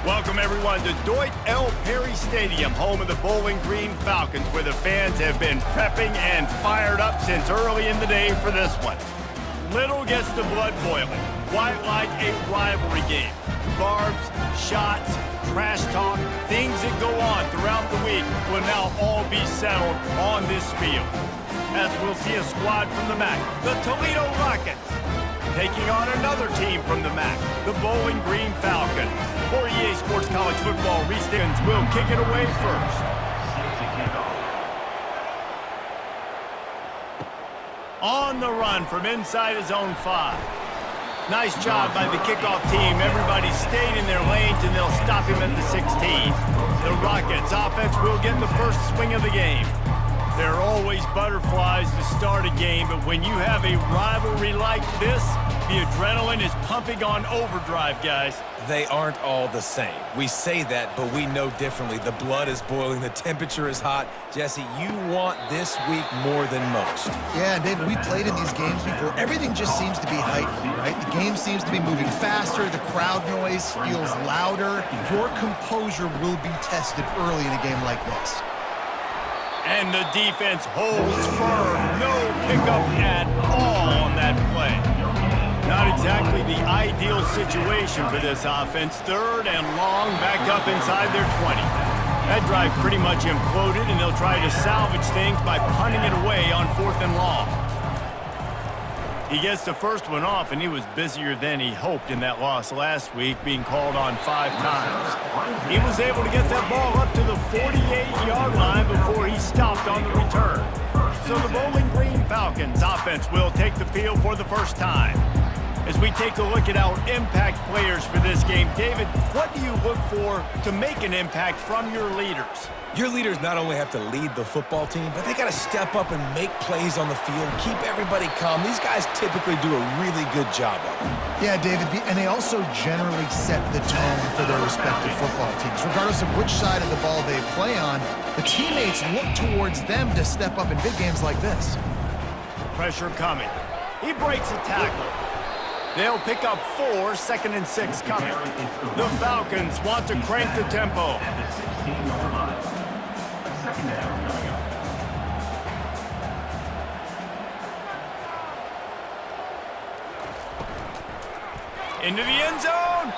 Welcome, everyone, to Deutsch L. Perry Stadium, home of the Bowling Green Falcons, where the fans have been prepping and fired up since early in the day for this one. Little gets the blood boiling, quite like a rivalry game. Barbs, shots, trash talk, things that go on throughout the week will now all be settled on this field. As we'll see a squad from the MAC, the Toledo Rockets, taking on another team from the MAC, the Bowling Green Falcons. For EA Sports College Football, Reese Dickens will kick it away first. On the run from inside his own 5. Nice job by the kickoff team. Everybody stayed in their lanes, and they'll stop him at the 16. The Rockets offense will get the first swing of the game. There are always butterflies to start a game, but when you have a rivalry like this, the adrenaline is pumping on overdrive, guys. They aren't all the same. We say that, but we know differently. The blood is boiling. The temperature is hot. Jesse, you want this week more than most. Yeah, David, we played in these games before. Everything just seems to be heightened, right? The game seems to be moving faster. The crowd noise feels louder. Your composure will be tested early in a game like this. And the defense holds firm. No pickup at all on that play. Not exactly the ideal situation for this offense. Third and long, back up inside their 20. That drive pretty much imploded, and they'll try to salvage things by punting it away on 4th and long. He gets the first one off, and he was busier than he hoped in that loss last week, being called on 5 times. He was able to get that ball up to the 48-yard line before he stopped on the return. So the Bowling Green Falcons offense will take the field for the first time. As we take a look at our impact players for this game, David, what do you look for to make an impact from your leaders? Your leaders not only have to lead the football team, but they got to step up and make plays on the field, keep everybody calm. These guys typically do a really good job of it. Yeah, David, and they also generally set the tone for their respective football teams. Regardless of which side of the ball they play on, the teammates look towards them to step up in big games like this. Pressure coming. He breaks a tackle. They'll pick up 4, 2nd and 6 coming. The Falcons want to crank the tempo. Into the end zone.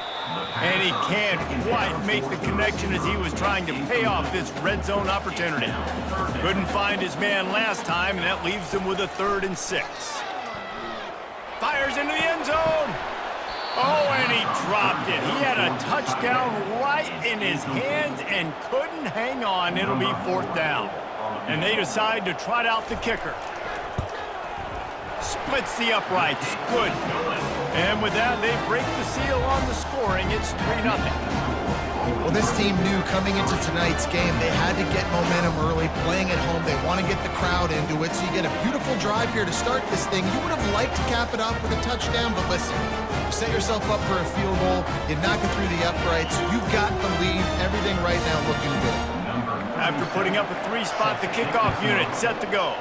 And he can't quite make the connection as he was trying to pay off this red zone opportunity. Couldn't find his man last time, and that leaves him with a 3rd and 6. Fires into the end zone. Oh, and he dropped it. He had a touchdown right in his hands and couldn't hang on. It'll be 4th down. And they decide to trot out the kicker. Splits the uprights. Good. And with that, they break the seal on the scoring. It's 3-0. Well, this team knew coming into tonight's game they had to get momentum early, playing at home. They want to get the crowd into it, so you get a beautiful drive here to start this thing. You would have liked to cap it off with a touchdown, but listen, you set yourself up for a field goal, you knock it through the uprights, you've got the lead, everything right now looking good. After putting up a 3-spot, the kickoff unit set to go.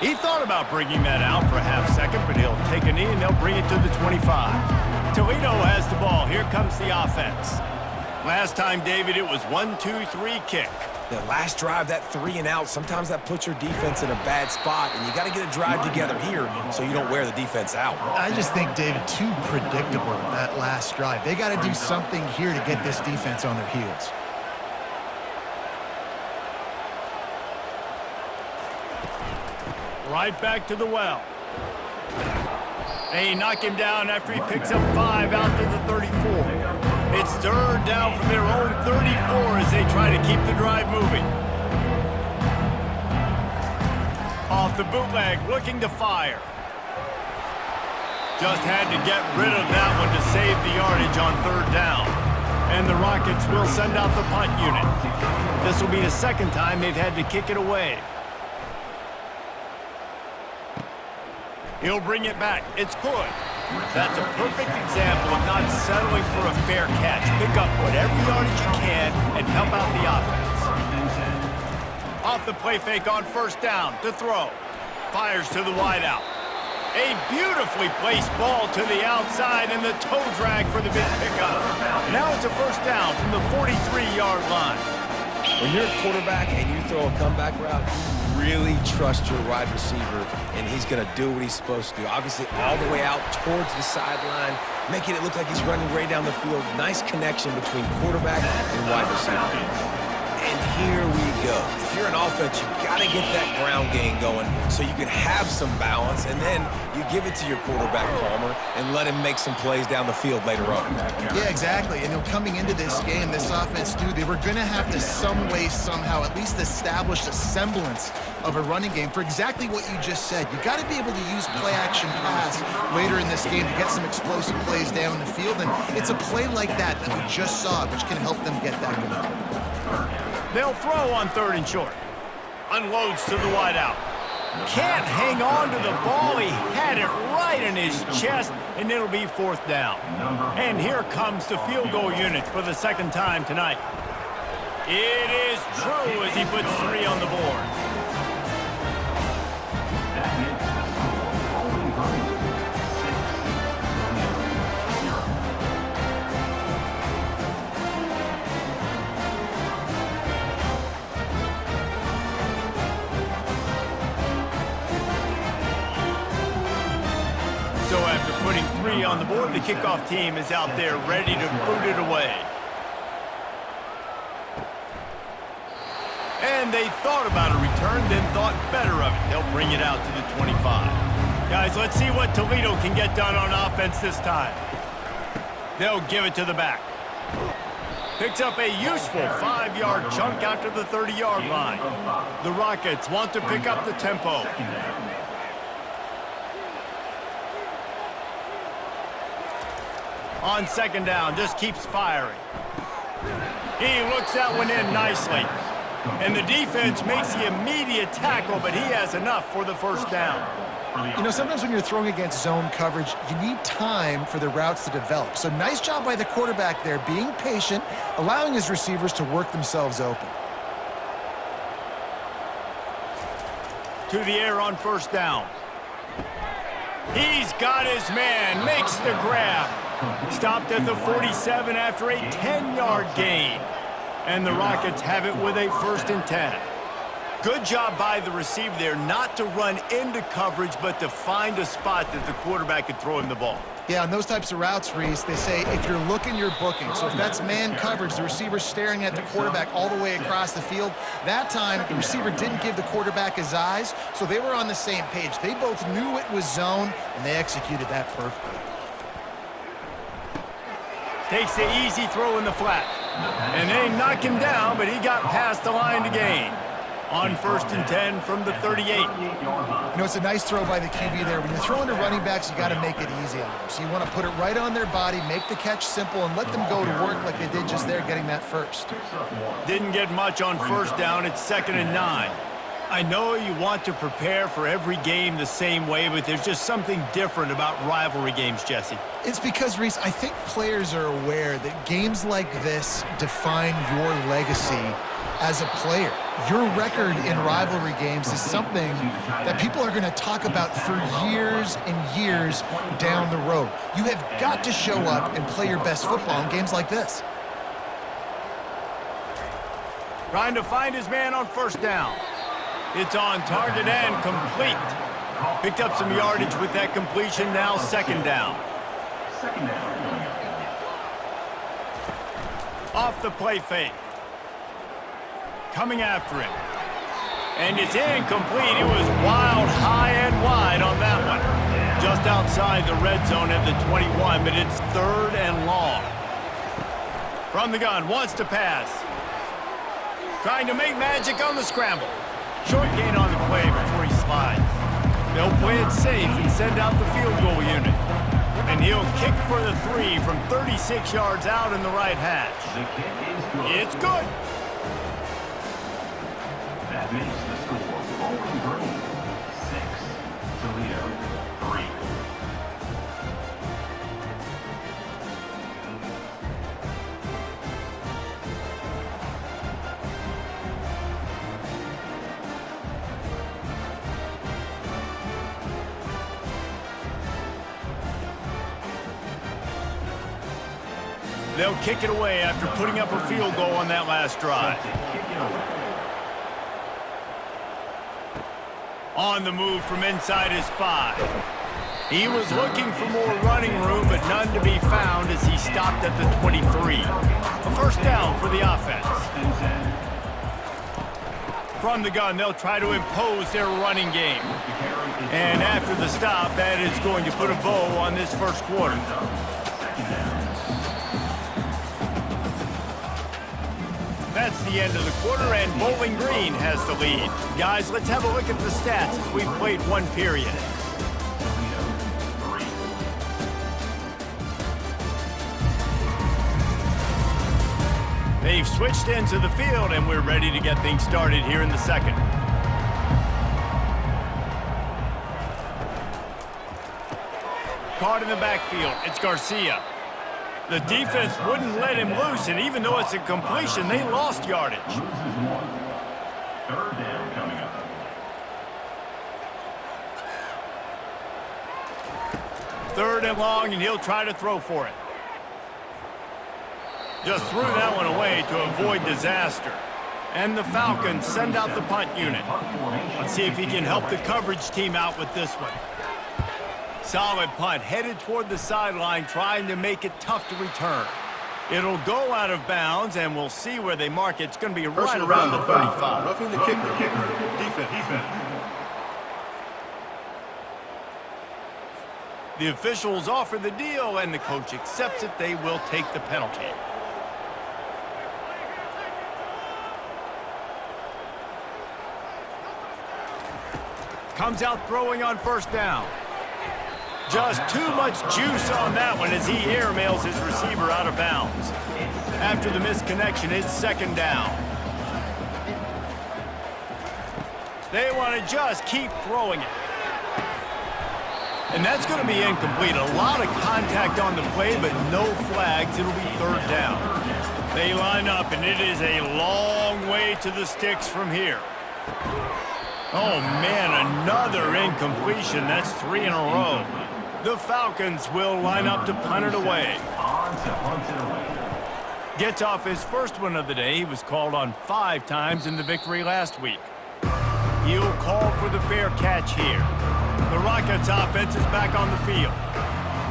He thought about bringing that out for a half second, but he'll take a knee and they'll bring it to the 25. Toledo has the ball. Here comes the offense. Last time, David, it was 1-2-3 kick. The last drive, that 3 and out, sometimes that puts your defense in a bad spot, and you got to get a drive together here so you don't wear the defense out. I just think, David, too predictable that last drive. They got to do something here to get this defense on their heels. Right back to the well. They knock him down after he picks up 5 out to the 34. It's 3rd down from their own 34 as they try to keep the drive moving. Off the bootleg, looking to fire. Just had to get rid of that one to save the yardage on 3rd down. And the Rockets will send out the punt unit. This will be the 2nd time they've had to kick it away. He'll bring it back. It's Hood. That's a perfect example of not settling for a fair catch. Pick up whatever yardage you can and help out the offense. Off the play fake on 1st down to throw. Fires to the wideout. A beautifully placed ball to the outside and the toe drag for the big pickup. Now it's a first down from the 43-yard line. When you're a quarterback and you throw a comeback route, you really trust your wide receiver, and he's going to do what he's supposed to do. Obviously, all the way out towards the sideline, making it look like he's running right down the field. Nice connection between quarterback and wide receiver. And here we go. If you're an offense, you got to get that ground game going so you can have some balance, and then you give it to your quarterback, Palmer, and let him make some plays down the field later on. Yeah, exactly. And coming into this game, this offense knew they were going to have to some way, somehow, at least establish a semblance of a running game for exactly what you just said. You got to be able to use play-action pass later in this game to get some explosive plays down the field, and it's a play like that that we just saw, which can help them get that going. They'll throw on 3rd and short. Unloads to the wideout. Can't hang on to the ball. He had it right in his chest, and it'll be 4th down. And here comes the field goal unit for the 2nd time tonight. It is true as he puts 3 on the board. So after putting 3 on the board, the kickoff team is out there ready to boot it away. And they thought about a return, then thought better of it. They'll bring it out to the 25. Guys, let's see what Toledo can get done on offense this time. They'll give it to the back. Picks up a useful 5-yard chunk out to the 30-yard line. The Rockets want to pick up the tempo. On 2nd down, just keeps firing. He looks that one in nicely. And the defense makes the immediate tackle, but he has enough for the 1st down. Sometimes when you're throwing against zone coverage, you need time for the routes to develop. So nice job by the quarterback there, being patient, allowing his receivers to work themselves open. To the air on 1st down. He's got his man, makes the grab. Stopped at the 47 after a 10-yard gain. And the Rockets have it with a 1st and 10. Good job by the receiver there not to run into coverage, but to find a spot that the quarterback could throw him the ball. Yeah, on those types of routes, Reese, they say if you're looking, you're booking. So if that's man coverage, the receiver's staring at the quarterback all the way across the field. That time, the receiver didn't give the quarterback his eyes, so they were on the same page. They both knew it was zone, and they executed that perfectly. Takes the easy throw in the flat. And they knock him down, but he got past the line to gain. On 1st and 10 from the 38. It's a nice throw by the QB there. When you're throwing to running backs, you got to make it easy on them. So you want to put it right on their body, make the catch simple, and let them go to work like they did just there, getting that first. Didn't get much on 1st down. It's 2nd and 9. I know you want to prepare for every game the same way, but there's just something different about rivalry games, Jesse. It's because, Reese, I think players are aware that games like this define your legacy as a player. Your record in rivalry games is something that people are going to talk about for years and years down the road. You have got to show up and play your best football in games like this. Trying to find his man on 1st down. It's on target and complete. Picked up some yardage with that completion, now 2nd down. Off the play fake. Coming after him. And it's incomplete. It was wild, high and wide on that one. Just outside the red zone at the 21, but it's 3rd and long. From the gun, wants to pass. Trying to make magic on the scramble. Short gain on the play before he slides. They'll play it safe and send out the field goal unit. And he'll kick for the 3 from 36 yards out in the right hash. It's good. That makes the score Bowling Green 6, Toledo 3. They'll kick it away after putting up a field goal on that last drive. On the move from inside his 5. He was looking for more running room, but none to be found as he stopped at the 23. A first down for the offense. From the gun, they'll try to impose their running game. And after the stop, that is going to put a bow on this first quarter. That's the end of the quarter, and Bowling Green has the lead. Guys, let's have a look at the stats as we've played one period. They've switched into the field, and we're ready to get things started here in the second. Caught in the backfield, it's Garcia. The defense wouldn't let him loose, and even though it's a completion, they lost yardage. Third down coming up. Third and long, and he'll try to throw for it. Just threw that one away to avoid disaster. And the Falcons send out the punt unit. Let's see if he can help the coverage team out with this one. Solid punt, headed toward the sideline, trying to make it tough to return. It'll go out of bounds, and we'll see where they mark it. It's going to be right around the 35. Roughing the kicker. Defense. The officials offer the deal, and the coach accepts it. They will take the penalty. Comes out throwing on first down. Just too much juice on that one as he airmails his receiver out of bounds. After the misconnection, it's second down. They want to just keep throwing it. And that's going to be incomplete. A lot of contact on the play, but no flags. It'll be third down. They line up, and it is a long way to the sticks from here. Oh, man, another incompletion. That's 3 in a row. The Falcons will line up to punt it away. Gets off his first one of the day. He was called on 5 times in the victory last week. He'll call for the fair catch here. The Rockets offense is back on the field.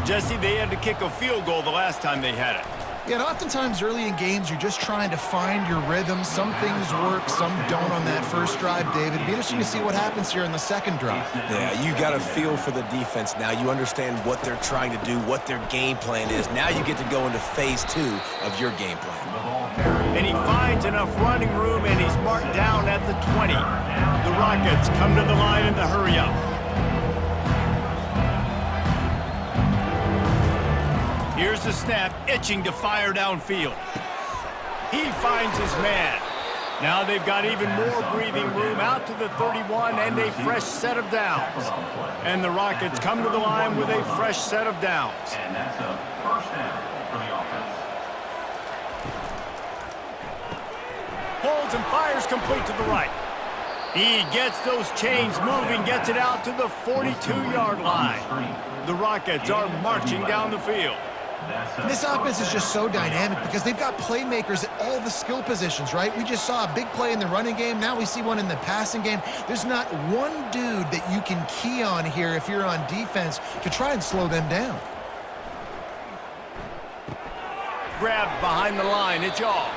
Jesse, they had to kick a field goal the last time they had it. Yeah, and oftentimes early in games, you're just trying to find your rhythm. Some things work, some don't on that first drive, David. It'd be interesting to see what happens here in the second drive. Yeah, you got a feel for the defense now. You understand what they're trying to do, what their game plan is. Now you get to go into phase 2 of your game plan. And he finds enough running room, and he's marked down at the 20. The Rockets come to the line in the hurry-up. Here's the snap, itching to fire downfield. He finds his man. Now they've got even more breathing room out to the 31 and a fresh set of downs. And the Rockets come to the line with a fresh set of downs. And that's a first down for the offense. Pulls and fires complete to the right. He gets those chains moving, gets it out to the 42-yard line. The Rockets are marching down the field. This offense is just so dynamic because they've got playmakers at all the skill positions, right? We just saw a big play in the running game. Now we see one in the passing game. There's not one dude that you can key on here if you're on defense to try and slow them down. Grabbed behind the line, it's all.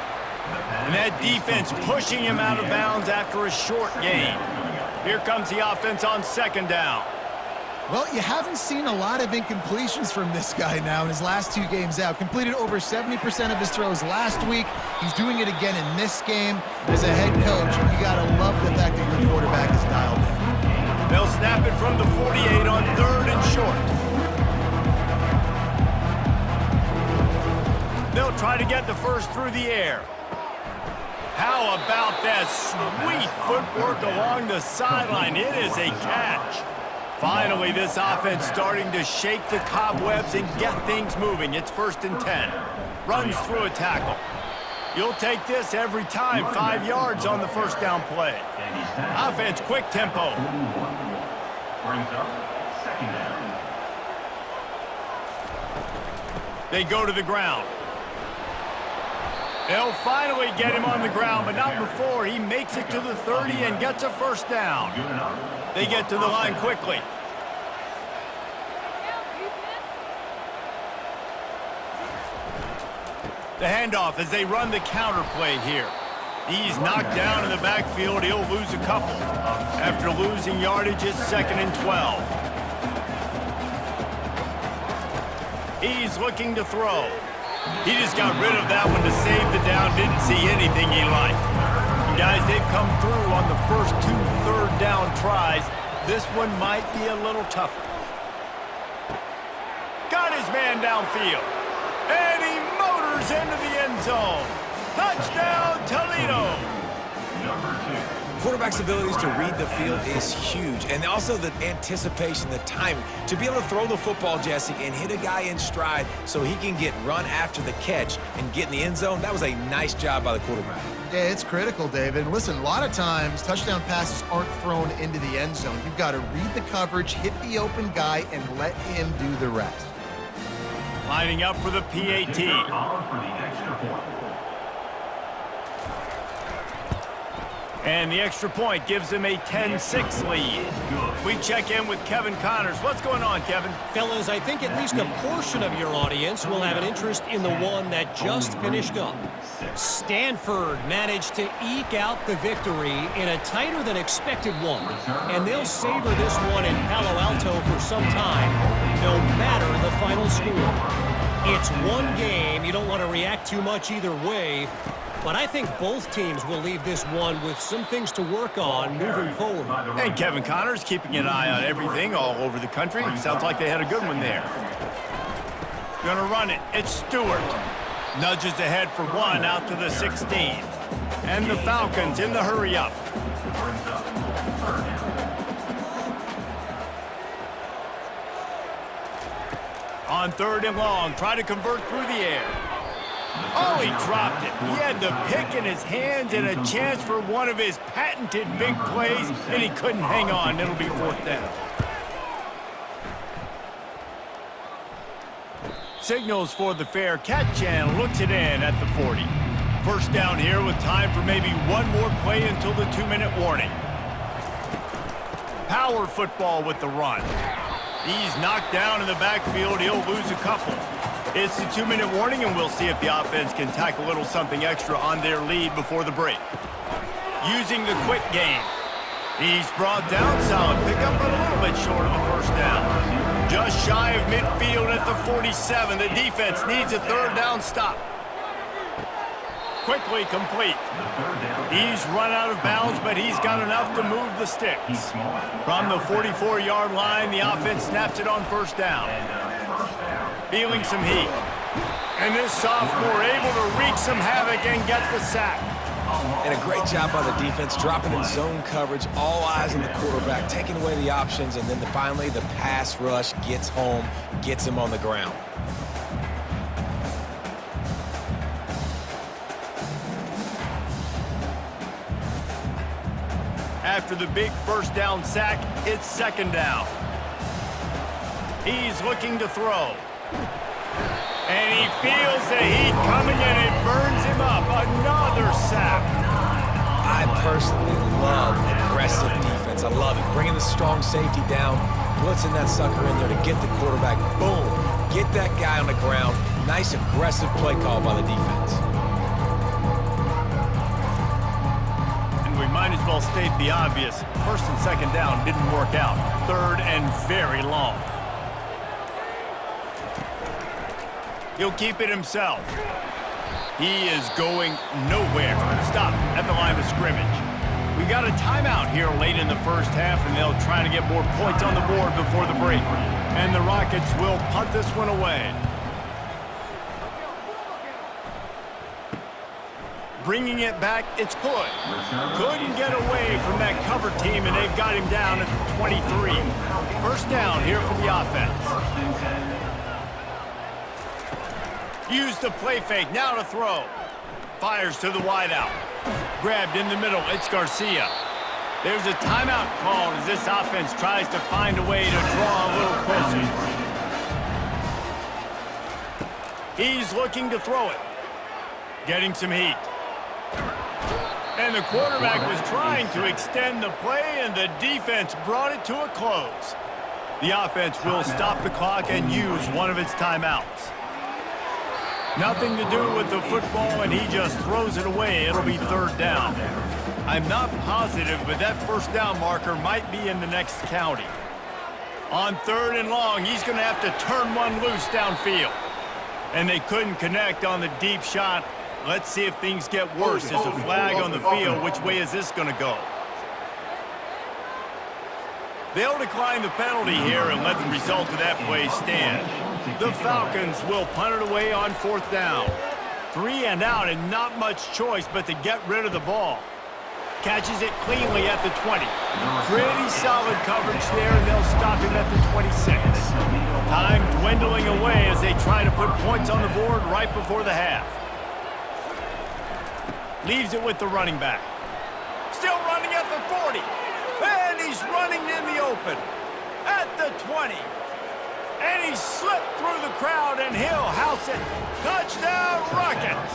And that defense pushing him out of bounds after a short gain. Here comes the offense on second down. Well, you haven't seen a lot of incompletions from this guy now in his last 2 games out. Completed over 70% of his throws last week. He's doing it again in this game. As a head coach, you got to love the fact that your quarterback is dialed in. They'll snap it from the 48 on third and short. They'll try to get the first through the air. How about that sweet footwork along the sideline? It is a catch. Finally, this offense starting to shake the cobwebs and get things moving. It's first and 10. Runs through a tackle. You'll take this every time. 5 yards on the first down play. Offense, quick tempo. Brings up second down. They go to the ground. They'll finally get him on the ground, but not before he makes it to the 30 and gets a first down. They get to the line quickly. The handoff as they run the counter play here. He's knocked down in the backfield. He'll lose a couple. After losing yardage, it's 2nd and 12. He's looking to throw. He just got rid of that one to save the down. Didn't see anything he liked. And guys, they've come through on the first 2 third down tries. This one might be a little tougher. Got his man downfield. And he motors into the end zone. Touchdown, Toledo. Quarterback's abilities to read the field is huge, and also the anticipation, the timing. To be able to throw the football, Jesse, and hit a guy in stride so he can get run after the catch and get in the end zone, that was a nice job by the quarterback. Yeah, it's critical, David. And listen, a lot of times, touchdown passes aren't thrown into the end zone. You've got to read the coverage, hit the open guy, and let him do the rest. Lining up for the PAT. For the extra point. And the extra point gives them a 10-6 lead. We check in with Kevin Connors. What's going on, Kevin? Fellas, I think at least a portion of your audience will have an interest in the one that just finished up. Stanford managed to eke out the victory in a tighter than expected one. And they'll savor this one in Palo Alto for some time, no matter the final score. It's one game. You don't want to react too much either way. But I think both teams will leave this one with some things to work on moving forward. And Kevin Connors keeping an eye on everything all over the country. Sounds like they had a good one there. Gonna run it. It's Stewart. Nudges ahead for 1 out to the 16. And the Falcons in the hurry up. On 3rd and long, try to convert through the air. Oh, he dropped it. He had the pick in his hands and a chance for one of his patented big plays, and he couldn't hang on. It'll be 4th down. Signals for the fair catch and looks it in at the 40. First down here with time for maybe one more play until the 2-minute warning. Power football with the run. He's knocked down in the backfield. He'll lose a couple. It's the 2-minute warning, and we'll see if the offense can tack a little something extra on their lead before the break. Using the quick game. He's brought down solid. Pick up a little bit short of the first down. Just shy of midfield at the 47. The defense needs a 3rd down stop. Quickly complete. He's run out of bounds, but he's got enough to move the sticks. From the 44-yard line, the offense snaps it on 1st down. Feeling some heat. And this sophomore able to wreak some havoc and get the sack. And a great job by the defense, dropping in zone coverage, all eyes on the quarterback, taking away the options, and then finally the pass rush gets home, gets him on the ground. After the big 1st down sack, it's 2nd down. He's looking to throw. And he feels the heat coming and it burns him up. Another sack. I personally love aggressive defense. I love it. Bringing the strong safety down, blitzing that sucker in there to get the quarterback. Boom. Get that guy on the ground. Nice aggressive play call by the defense. And we might as well state the obvious. 1st and 2nd down didn't work out. 3rd and very long. He'll keep it himself. He is going nowhere. Stop at the line of scrimmage. We've got a timeout here late in the 1st half, and they'll try to get more points on the board before the break. And the Rockets will punt this one away. Bringing it back, it's Hood. Couldn't get away from that cover team, and they've got him down at the 23. 1st down here for the offense. Use the play fake, now to throw. Fires to the wideout. Grabbed in the middle, it's Garcia. There's a timeout called as this offense tries to find a way to draw a little closer. He's looking to throw it. getting some heat. And the quarterback was trying to extend the play, and the defense brought it to a close. The offense will stop the clock and use one of its timeouts. Nothing to do with the football, and he just throws it away. It'll be third down. I'm not positive, but that first down marker might be in the next county. On third and long, he's going to have to turn one loose downfield. And they couldn't connect on the deep shot. Let's see if things get worse. There's a flag on the field. Which way is this going to go? They'll decline the penalty here and let the result of that play stand. The Falcons will punt it away on fourth down. 3 and out, and not much choice but to get rid of the ball. Catches it cleanly at the 20. Pretty solid coverage there, and they'll stop him at the 26. Time dwindling away as they try to put points on the board right before the half. Leaves it with the running back. Still running at the 40. And he's running in the open. At the 20. And he slipped through the crowd, and he'll house it. Touchdown, Rockets!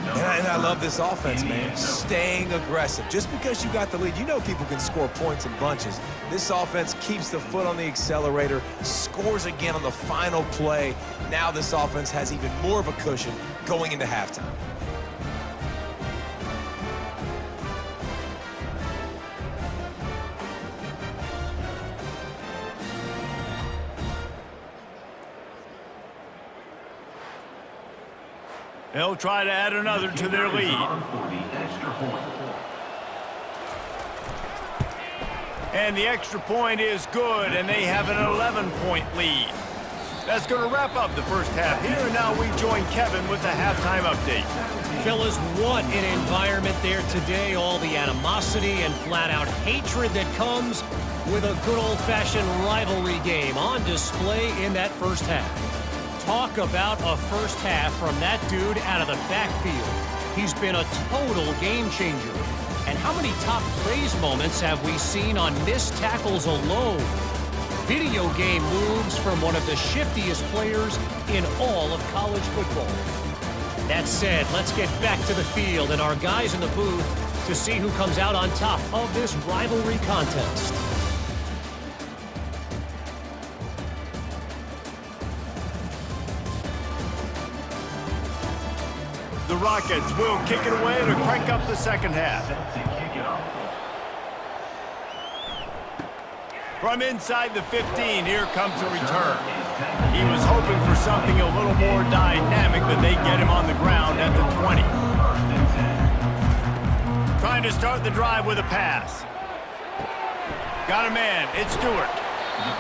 And I love this offense, man. Staying aggressive. Just because you got the lead, you know people can score points in bunches. This offense keeps the foot on the accelerator, scores again on the final play. Now this offense has even more of a cushion going into halftime. They'll try to add another to their lead. And the extra point is good, and they have an 11-point lead. That's going to wrap up the first half here, and now we join Kevin with the halftime update. Fellas, what an environment there today. All the animosity and flat-out hatred that comes with a good old-fashioned rivalry game on display in that first half. Talk about a first half from that dude out of the backfield. He's been a total game changer. And how many top plays moments have we seen on missed tackles alone? Video game moves from one of the shiftiest players in all of college football. That said, let's get back to the field and our guys in the booth to see who comes out on top of this rivalry contest. The Rockets will kick it away to crank up the second half. From inside the 15, here comes a return. He was hoping for something a little more dynamic, but they get him on the ground at the 20. Trying to start the drive with a pass. Got a man, it's Stewart.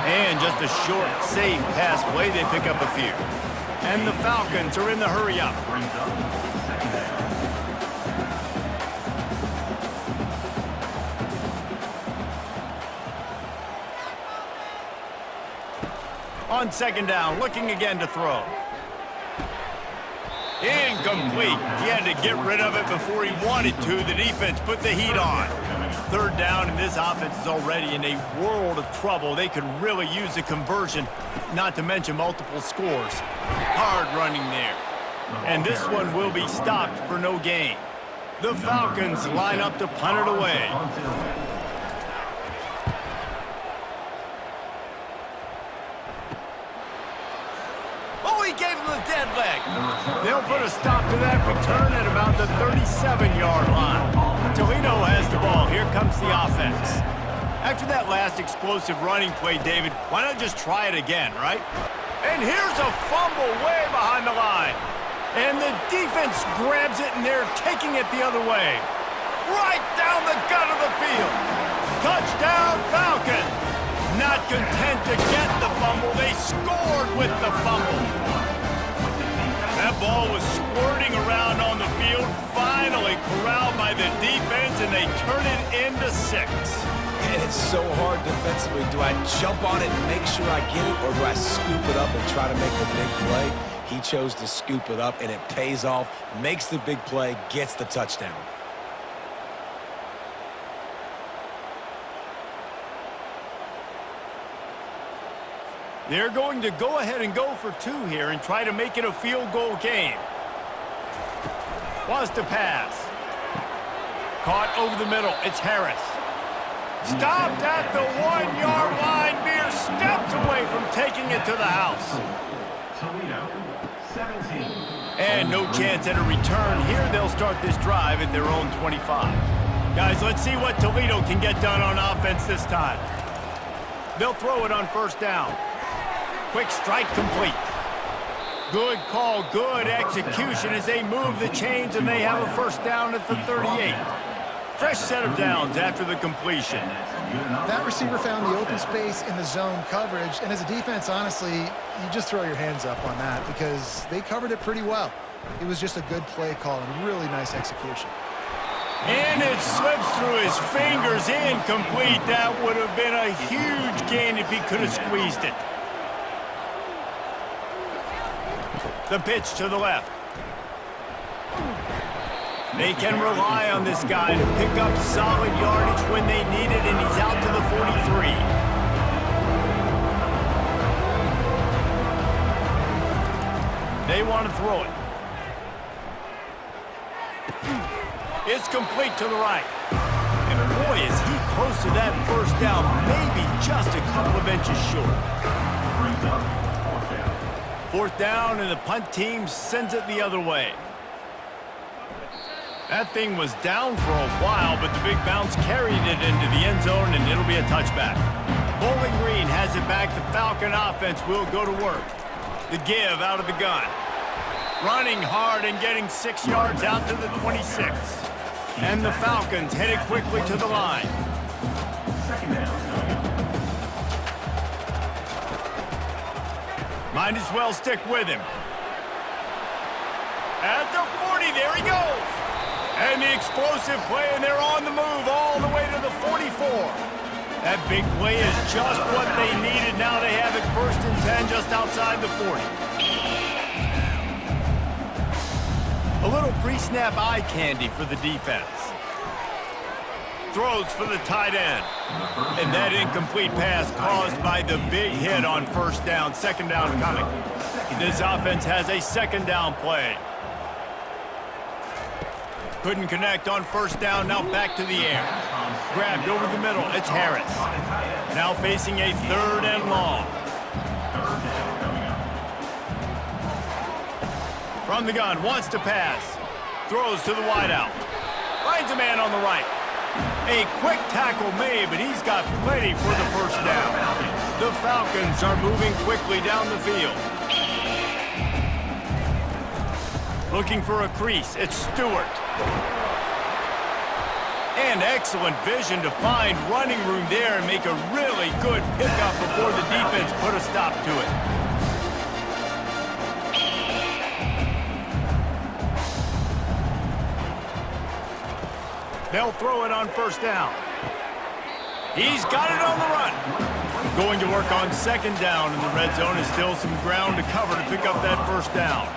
And just a short, safe pass play, they pick up a few. And the Falcons are in the hurry-up. On second down, looking again to throw. Incomplete. He had to get rid of it before he wanted to. The defense put the heat on. Third down, and this offense is already in a world of trouble. They could really use a conversion, not to mention multiple scores. Hard running there. And this one will be stopped for no gain. The Falcons line up to punt it away. Gave him the dead leg. They'll put a stop to that return at about the 37-yard line. Toledo has the ball. Here comes the offense. After that last explosive running play, David, why not just try it again, right? And here's a fumble way behind the line. And the defense grabs it, and they're taking it the other way. Right down the gut of the field. Touchdown, Falcons. Not content to get the fumble, they scored with the fumble. That ball was squirting around on the field, finally corralled by the defense, and they turn it into 6. And it's so hard defensively. Do I jump on it and make sure I get it, or do I scoop it up and try to make the big play? He chose to scoop it up, and it pays off, makes the big play, gets the touchdown. They're going to go ahead and go for 2 here and try to make it a field goal game. Wants to pass. Caught over the middle. It's Harris. Stopped at the 1-yard line. Mere steps away from taking it to the house. Toledo, 17. And no chance at a return here. They'll start this drive at their own 25. Guys, let's see what Toledo can get done on offense this time. They'll throw it on first down. Quick strike complete. Good call, good execution as they move the chains and they have a first down at the 38. Fresh set of downs after the completion. That receiver found the open space in the zone coverage, and as a defense, honestly, you just throw your hands up on that because they covered it pretty well. It was just a good play call and really nice execution. And it slips through his fingers, incomplete. That would have been a huge gain if he could have squeezed it. The pitch to the left. They can rely on this guy to pick up solid yardage when they need it, and he's out to the 43. They want to throw it. It's complete to the right. And boy, is he close to that first down, maybe just a couple of inches short. Fourth down, and the punt team sends it the other way. That thing was down for a while, but the big bounce carried it into the end zone, and it'll be a touchback. Bowling Green has it back. The Falcon offense will go to work. The give out of the gun. Running hard and getting 6 yards out to the 26. And the Falcons headed quickly to the line. Might as well stick with him. At the 40, there he goes. And the explosive play, and they're on the move all the way to the 44. That big play is just what they needed. Now they have it 1st and 10 just outside the 40. A little pre-snap eye candy for the defense. Throws for the tight end. And that incomplete pass caused by the big hit on first down. Second down coming. This offense has a second down play. Couldn't connect on first down, now back to the air. Grabbed over the middle, it's Harris. Now facing a 3rd and long. From the gun, wants to pass. Throws to the wideout. Finds a man on the right. A quick tackle made, but he's got plenty for the first down. The Falcons are moving quickly down the field. Looking for a crease, it's Stewart. And excellent vision to find running room there and make a really good pickup before the defense put a stop to it. They'll throw it on first down. He's got it on the run. Going to work on second down in the red zone is still some ground to cover to pick up that first down.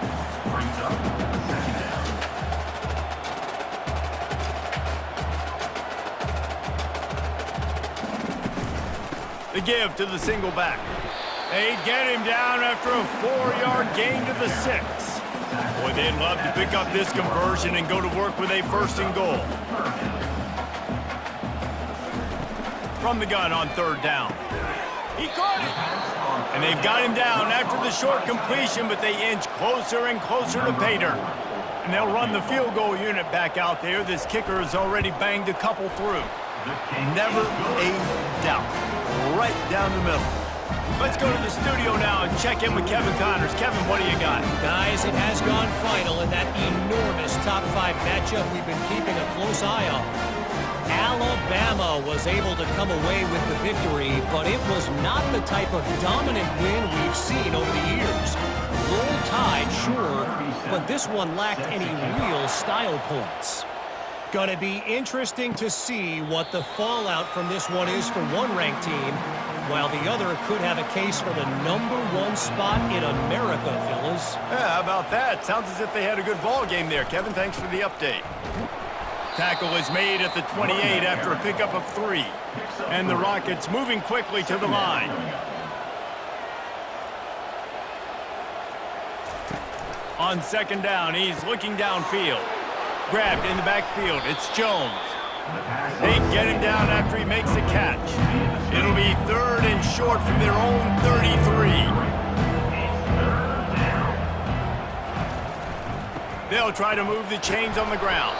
The give to the single back. They get him down after a 4-yard gain to the 6. Boy, they'd love to pick up this conversion and go to work with a 1st and goal. From the gun on 3rd down. He caught it. And they've got him down after the short completion, but they inch closer and closer to pay dirt. And they'll run the field goal unit back out there. This kicker has already banged a couple through. Never a doubt. Right down the middle. Let's go to the studio now and check in with Kevin Connors. Kevin, what do you got? Guys, it has gone final in that enormous top 5 matchup we've been keeping a close eye on. Alabama was able to come away with the victory, but it was not the type of dominant win we've seen over the years. Roll Tide, sure, but this one lacked any real style points. Gonna be interesting to see what the fallout from this one is for one ranked team, while the other could have a case for the #1 spot in America, fellas. Yeah, how about that? Sounds as if they had a good ball game there. Kevin, thanks for the update. Tackle is made at the 28 after a pickup of 3. And the Rockets moving quickly to the line. On second down, he's looking downfield. Grabbed in the backfield. It's Jones. They get him down after he makes the catch. It'll be 3rd and short from their own 33. They'll try to move the chains on the ground.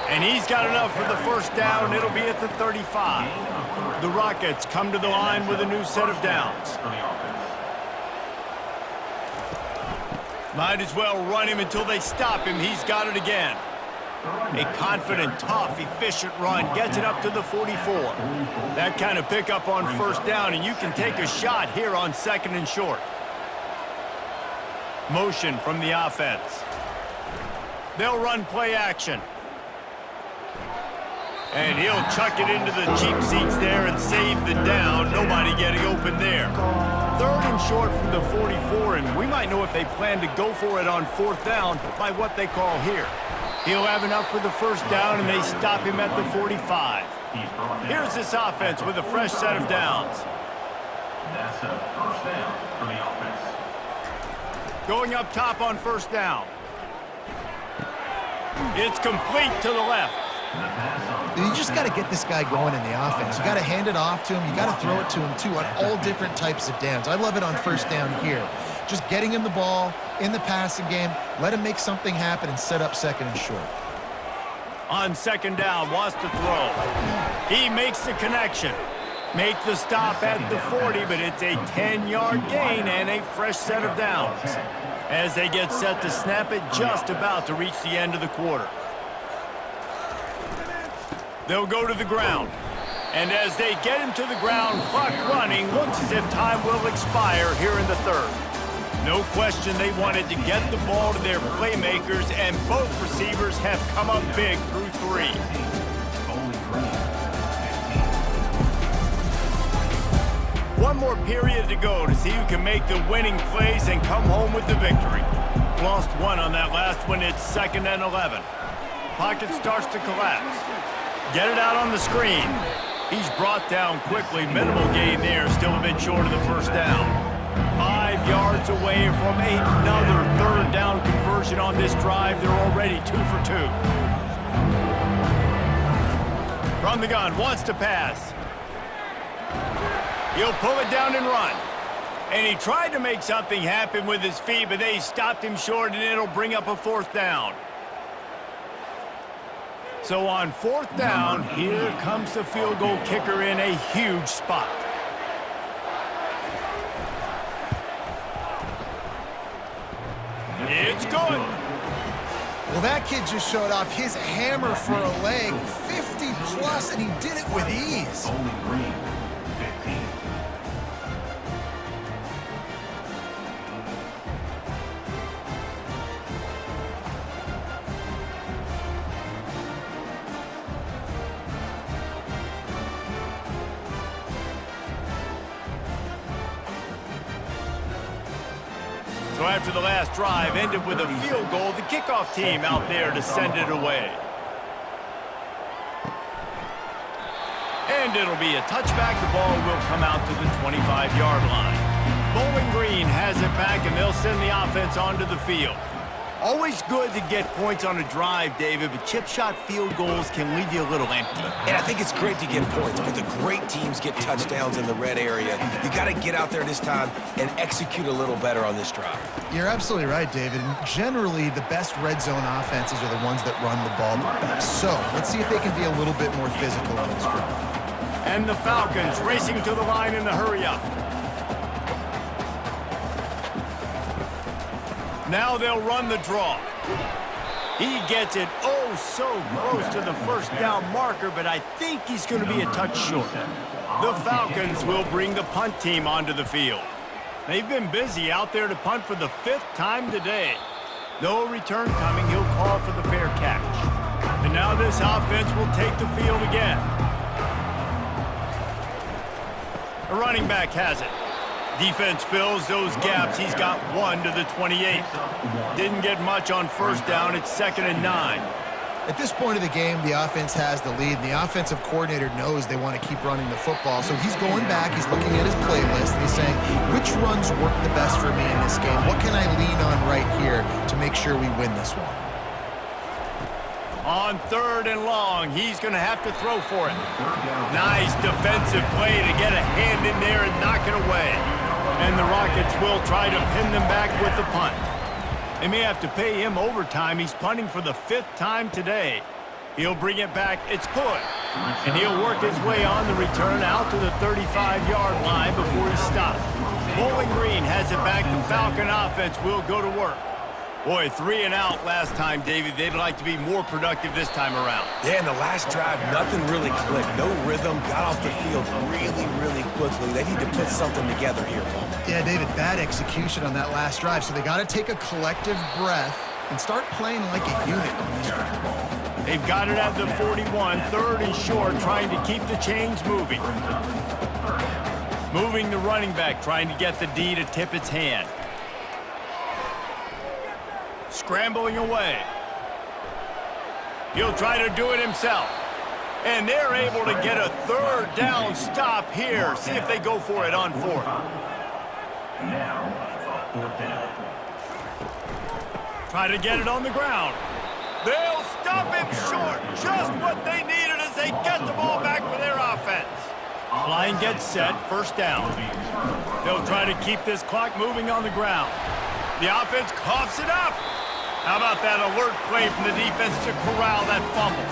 And he's got enough for the first down. It'll be at the 35. The Rockets come to the line with a new set of downs. Might as well run him until they stop him. He's got it again. A confident, tough, efficient run gets it up to the 44. That kind of pickup on first down, and you can take a shot here on 2nd and short. Motion from the offense. They'll run play action. And he'll chuck it into the cheap seats there and save the down. Nobody getting open there. 3rd and short from the 44, and we might know if they plan to go for it on 4th down by what they call here. He'll have enough for the first down, and they stop him at the 45. Here's this offense with a fresh set of downs. That's a first down for the offense. Going up top on first down. It's complete to the left. You just got to get this guy going in the offense. You got to hand it off to him. You got to throw it to him, too, on all different types of downs. I love it on first down here. Just getting him the ball in the passing game, let him make something happen and set up 2nd and short. On 2nd down, wants to throw. He makes the connection. Make the stop at the 40, but it's a 10-yard gain and a fresh set of downs. As they get set to snap it, just about to reach the end of the quarter. They'll go to the ground. And as they get him to the ground, clock running, looks as if time will expire here in the 3rd. No question they wanted to get the ball to their playmakers, and both receivers have come up big through 3. One more period to go to see who can make the winning plays and come home with the victory. Lost one on that last one. It's 2nd and 11. Pocket starts to collapse. Get it out on the screen. He's brought down quickly. Minimal gain there. Still a bit short of the first down. 5 yards away from another 3rd down conversion on this drive. They're already 2 for 2. From the gun, wants to pass. He'll pull it down and run. And he tried to make something happen with his feet, but they stopped him short, and it'll bring up a 4th down. So on 4th down, here comes the field goal kicker in a huge spot. It's good. Well, that kid just showed off his hammer for a leg, 50-plus, and he did it with ease. Bowling Green, 15. So after the last drive ended with a field goal, the kickoff team out there to send it away. And it'll be a touchback. The ball will come out to the 25-yard line. Bowling Green has it back, and they'll send the offense onto the field. Always good to get points on a drive, David, but chip shot field goals can leave you a little empty. And I think it's great to get points, but the great teams get touchdowns in the red area. You got to get out there this time and execute a little better on this drive. You're absolutely right, David. And generally, the best red zone offenses are the ones that run the ball the best. So let's see if they can be a little bit more physical on this drive. And the Falcons racing to the line in the hurry-up. Now they'll run the draw. He gets it oh so close to the first down marker, but I think he's going to be a touch short. The Falcons will bring the punt team onto the field. They've been busy out there to punt for the 5th time today. No return coming. He'll call for the fair catch. And now this offense will take the field again. The running back has it. Defense fills those gaps. He's got 1 to the 28. Didn't get much on first down. It's 2nd and 9. At this point of the game, the offense has the lead, and the offensive coordinator knows they want to keep running the football. So he's going back, he's looking at his playlist, and he's saying, which runs work the best for me in this game? What can I lean on right here to make sure we win this one? On 3rd and long, he's going to have to throw for it. Nice defensive play to get a hand in there and knock it away. And the Rockets will try to pin them back with the punt. They may have to pay him overtime. He's punting for the 5th time today. He'll bring it back. It's good. And he'll work his way on the return out to the 35-yard line before he stops. Bowling Green has it back. The Falcon offense will go to work. Boy, 3 and out last time, David. They'd like to be more productive this time around. Yeah, in the last drive, nothing really clicked. No rhythm, got off the field really, really quickly. They need to put something together here, Paul. Yeah, David, bad execution on that last drive, so they got to take a collective breath and start playing like a unit on this drive. They've got it at the 41, 3rd and short, trying to keep the chains moving. Moving the running back, trying to get the D to tip its hand. Scrambling away. He'll try to do it himself. And they're able to get a 3rd down stop here. See if they go for it on 4th. Now, 4th down. Try to get it on the ground. They'll stop him short. Just what they needed as they get the ball back for their offense. Line gets set, 1st down. They'll try to keep this clock moving on the ground. The offense coughs it up. How about that alert play from the defense to corral that fumble?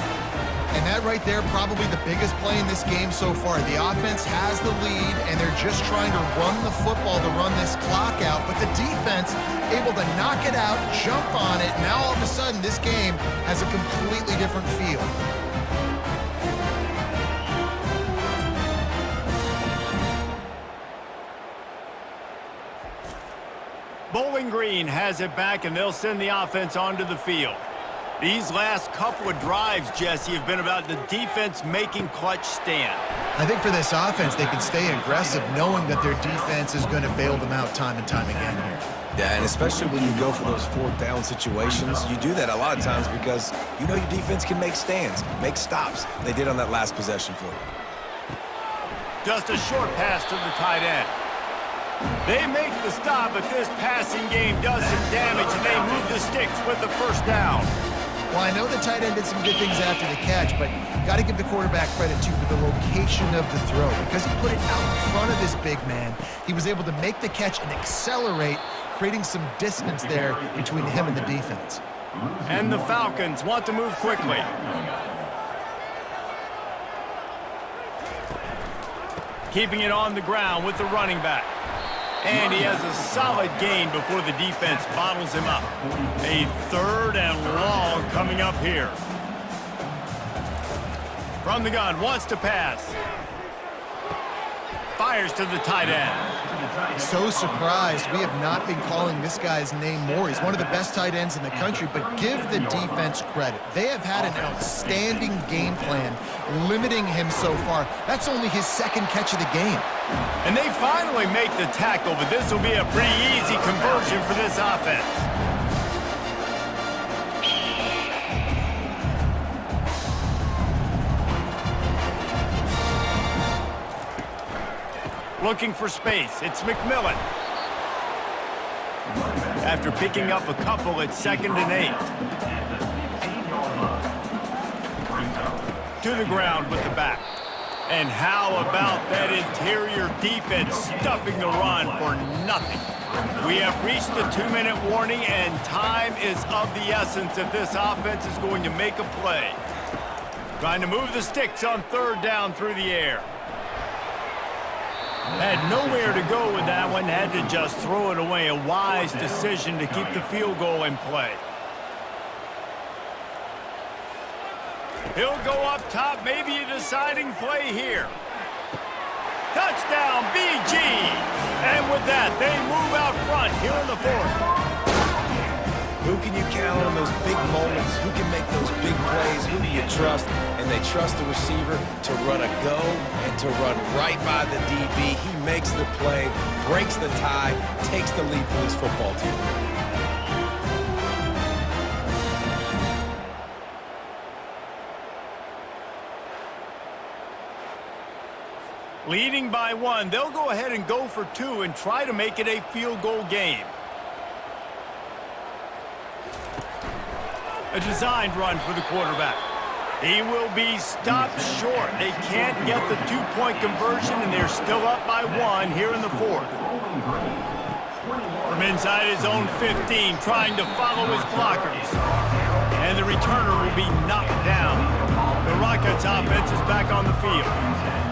And that right there, probably the biggest play in this game so far. The offense has the lead, and they're just trying to run the football to run this clock out. But the defense able to knock it out, jump on it. Now all of a sudden, this game has a completely different feel. Bowling Green has it back, and they'll send the offense onto the field. These last couple of drives, Jesse, have been about the defense making clutch stand. I think for this offense, they can stay aggressive knowing that their defense is going to bail them out time and time again here. Yeah, and especially when you go for those 4th down situations, you do that a lot of times because you know your defense can make stands, make stops. They did on that last possession for you. Just a short pass to the tight end. They make the stop, but this passing game does some damage, and they move the sticks with the 1st down. Well, I know the tight end did some good things after the catch, but got to give the quarterback credit, too, for the location of the throw. Because he put it out in front of this big man, he was able to make the catch and accelerate, creating some distance there between him and the defense. And the Falcons want to move quickly. Keeping it on the ground with the running back. And he has a solid gain before the defense bottles him up. A 3rd and long coming up here. From the gun, wants to pass. Fires to the tight end. So surprised we have not been calling this guy's name more. He's one of the best tight ends in the country, but give the defense credit. They have had an outstanding game plan, limiting him so far. That's only his 2nd catch of the game. And they finally make the tackle, but this will be a pretty easy conversion for this offense. Looking for space, it's McMillan. After picking up a couple, it's 2nd and 8. To the ground with the back. And how about that interior defense stuffing the run for nothing? We have reached the 2-minute warning, and time is of the essence if this offense is going to make a play. Trying to move the sticks on 3rd down through the air. Had nowhere to go with that one, had to just throw it away. A wise decision to keep the field goal in play. He'll go up top, maybe a deciding play here. Touchdown, BG! And with that, they move out front here in the 4th. Who can you count on those big moments? Who can make those big plays? Who do you trust? And they trust the receiver to run a go and to run right by the DB. He makes the play, breaks the tie, takes the lead for this football team. Leading by 1, they'll go ahead and go for 2 and try to make it a field goal game. A designed run for the quarterback. He will be stopped short. They can't get the two-point conversion, and they're still up by 1 here in the fourth. From inside his own 15, trying to follow his blockers. And the returner will be knocked down. The Rockets offense is back on the field.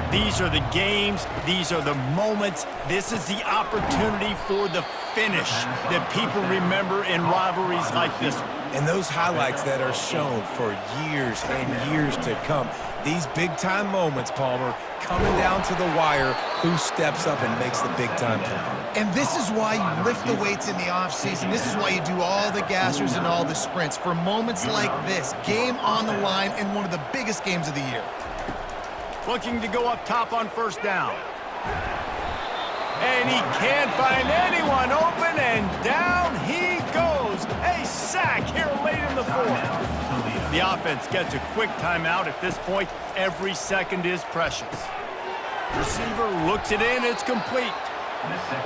These are the games. These are the moments. This is the opportunity for the finish that people remember in rivalries like this one. And those highlights that are shown for years and years to come. These big-time moments, Palmer, coming down to the wire, who steps up and makes the big-time play. And this is why you lift the weights in the offseason. This is why you do all the gassers and all the sprints. For moments like this, game on the line in one of the biggest games of the year. Looking to go up top on first down. And he can't find anyone open, and down he goes. A sack here late in the fourth. The offense gets a quick timeout. At this point, every second is precious. Receiver looks it in. It's complete.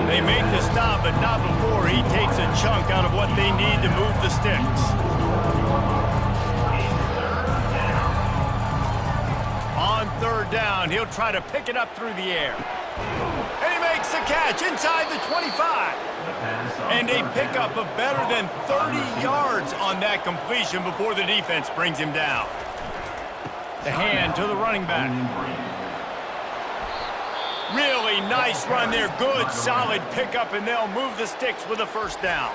They make the stop, but not before he takes a chunk out of what they need to move the sticks. On third down, he'll try to pick it up through the air. And he makes the catch inside the 25. And a pickup of better than 30 yards on that completion before the defense brings him down. The hand to the running back. Really nice run there. Good, solid pickup, and they'll move the sticks with a first down.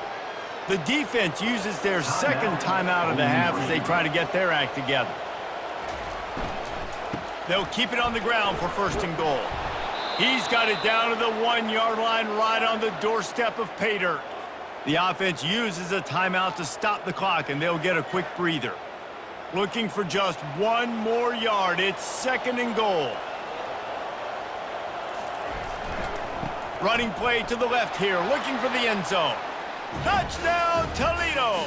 The defense uses their second timeout of the half as they try to get their act together. They'll keep it on the ground for first and goal. He's got it down to the 1-yard line right on the doorstep of pay dirt. The offense uses a timeout to stop the clock, and they'll get a quick breather. Looking for just 1 more yard. It's second and goal. Running play to the left here, looking for the end zone. Touchdown, Toledo!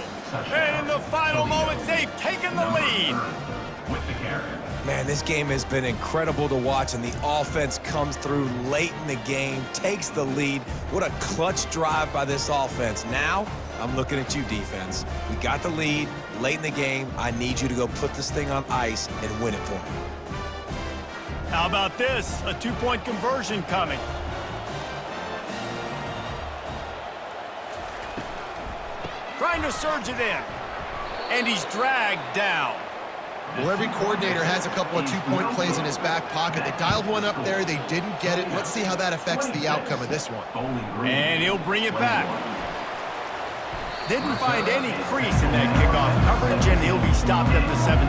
And in the final moments, they've taken the lead. With the carry. Man, this game has been incredible to watch, and the offense comes through late in the game, takes the lead. What a clutch drive by this offense. Now, I'm looking at you, defense. We got the lead late in the game. I need you to go put this thing on ice and win it for me. How about this? A 2-point conversion coming. Trying to surge it in. And he's dragged down. Well, every coordinator has a couple of 2-point plays in his back pocket. They dialed one up there. They didn't get it. Let's see how that affects the outcome of this one. And he'll bring it back. Didn't find any crease in that kickoff coverage, and he'll be stopped at the 17.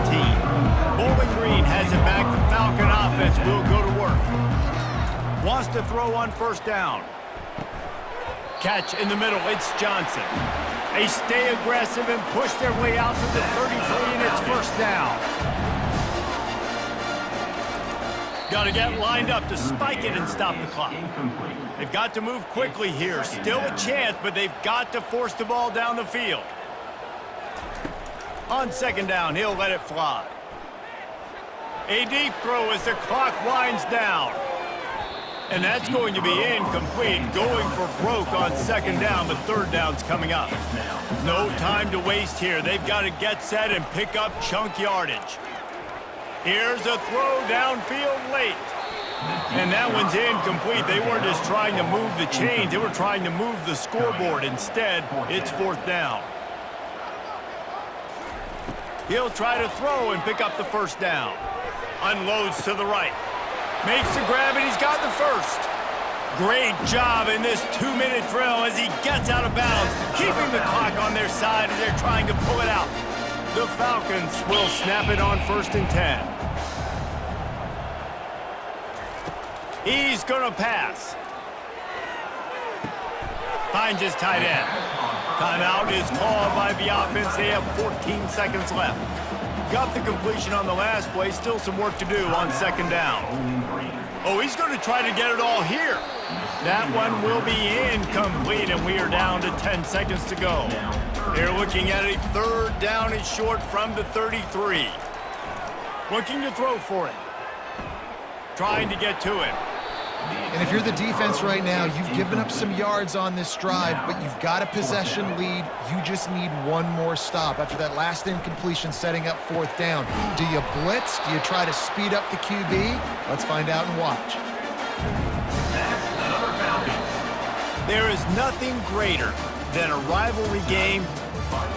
Bowling Green has it back. The Falcon offense will go to work. Wants to throw on first down. Catch in the middle. It's Johnson. They stay aggressive and push their way out to the 33, and it's first down. Got to get lined up to spike it and stop the clock. They've got to move quickly here. Still a chance, but they've got to force the ball down the field. On second down, he'll let it fly. A deep throw as the clock winds down. And that's going to be incomplete, going for broke on second down, but third down's coming up. No time to waste here. They've got to get set and pick up chunk yardage. Here's a throw downfield late. And that one's incomplete. They weren't just trying to move the chains. They were trying to move the scoreboard. Instead, it's fourth down. He'll try to throw and pick up the first down. Unloads to the right. Makes the grab, and he's got the first. Great job in this 2-minute drill as he gets out of bounds, keeping the clock on their side as they're trying to pull it out. The Falcons will snap it on first and 10. He's going to pass. Finds his tight end. Timeout is called by the offense. They have 14 seconds left. Got the completion on the last play. Still some work to do on second down. Oh, he's going to try to get it all here. That one will be incomplete, and we are down to 10 seconds to go. They're looking at a third down and short from the 33. Looking to throw for it. Trying to get to it. And if you're the defense right now, you've given up some yards on this drive, but you've got a possession lead. You just need one more stop. After that last incompletion setting up 4th down, do you blitz? Do you try to speed up the QB? Let's find out and watch. There is nothing greater than a rivalry game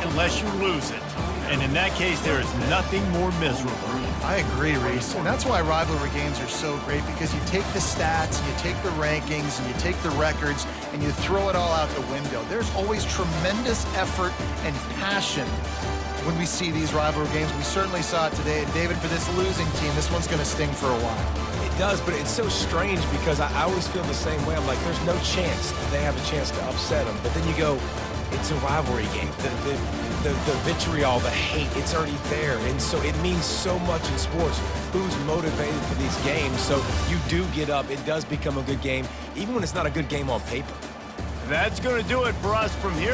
unless you lose it. And in that case, there is nothing more miserable. I agree, Reese. And that's why rivalry games are so great, because you take the stats, and you take the rankings, and you take the records, and you throw it all out the window. There's always tremendous effort and passion when we see these rivalry games. We certainly saw it today. And David, for this losing team, this one's going to sting for a while. It does, but it's so strange because I always feel the same way. I'm like, there's no chance that they have a chance to upset them. But then you go, it's a rivalry game. The vitriol, the hate, it's already there. And so it means so much in sports. Who's motivated for these games? So you do get up. It does become a good game, even when it's not a good game on paper. That's going to do it for us from here.